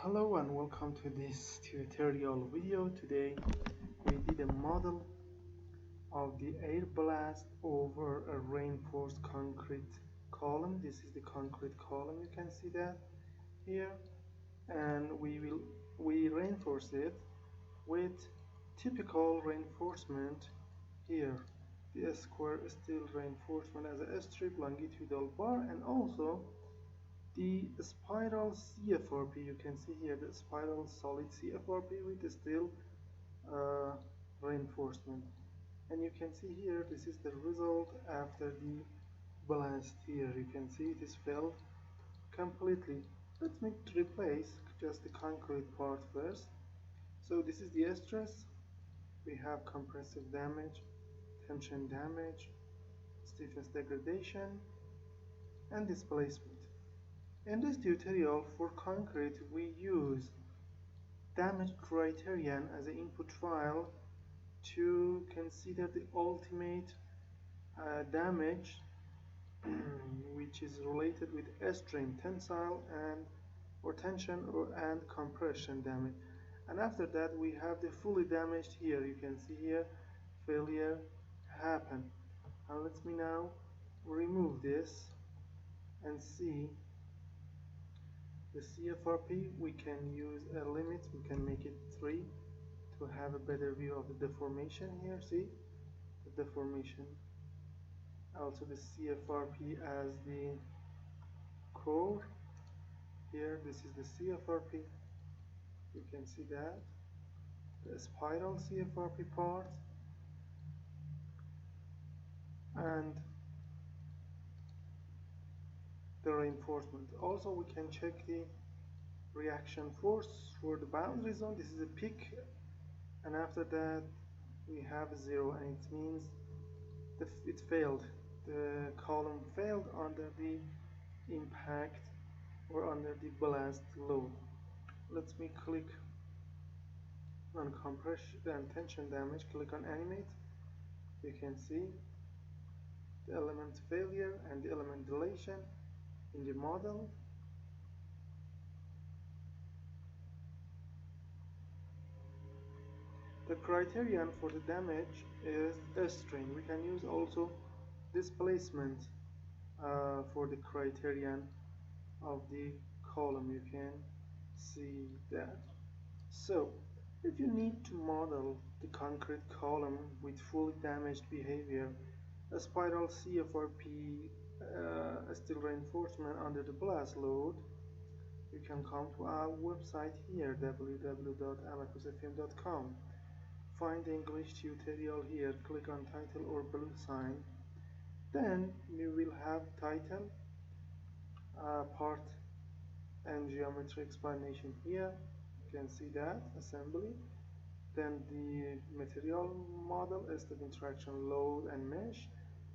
Hello and welcome to this tutorial video. Today we did a model of the air blast over a reinforced concrete column. This is the concrete column, you can see that here, and we reinforce it with typical reinforcement here, the square steel reinforcement as a strip longitudinal bar, and also the spiral CFRP. You can see here the spiral solid CFRP with the steel uh, reinforcement, and you can see here this is the result after the blast. Here you can see it is filled completely. Let me replace just the concrete part first. So this is the stress. We have compressive damage, tension damage, stiffness degradation, and displacement. In this tutorial for concrete, we use damage criterion as an input file to consider the ultimate damage which is related with strain, tensile, and or tension and compression damage. And after that we have the fully damaged. Here you can see here failure happen. And let me now remove this and see the CFRP. We can use a limit, we can make it 3 to have a better view of the deformation here. See the deformation. Also the CFRP as the core. Here this is the CFRP. You can see that the spiral CFRP part, and the reinforcement. Also we can check the reaction force for the boundary zone. This is a peak, and after that we have 0, and it means it failed. The column failed under the impact or under the blast load. Let me click on compression and tension damage, click on animate. You can see the element failure and the element dilation in the model. The criterion for the damage is strain. We can use also displacement for the criterion of the column. You can see that. So if you need to model the concrete column with fully damaged behavior, a spiral CFRP steel reinforcement under the blast load, you can come to our website here, www.abaqusfm.com. Find the English tutorial here, click on title or blue sign. Then you will have title, part and geometry explanation here. You can see that assembly. Then the material model, step interaction, load and mesh,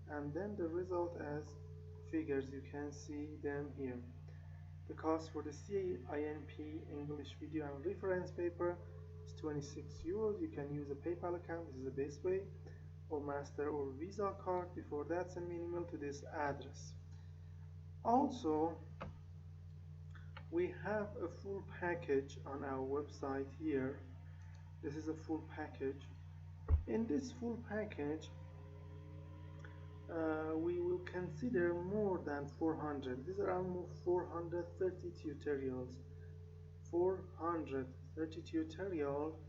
and then the result as figures. You can see them here. The cost for the CINP English video and reference paper is 26 euros. You can use a PayPal account, this is the best way, or Master or Visa card. Before that, send me an email to this address. Also, we have a full package on our website here. This is a full package. In this full package, we will consider more than 400. These are almost 430 tutorials. 430 tutorial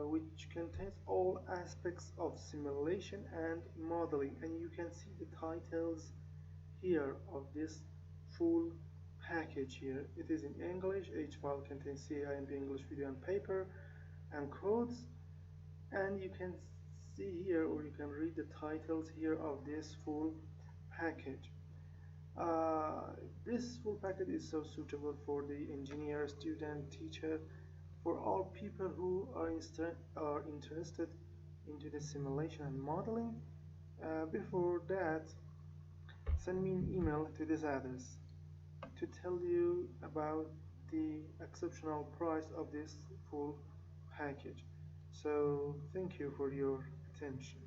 which contains all aspects of simulation and modeling, and you can see the titles here of this full package here. It is in English. Each file contains CINP English video and paper and codes, and you can see here, or you can read the titles here of this full package. This full package is so suitable for the engineer, student, teacher, for all people who are interested into the simulation and modeling. Before that, send me an email to this address to tell you about the exceptional price of this full package. So thank you for your attention.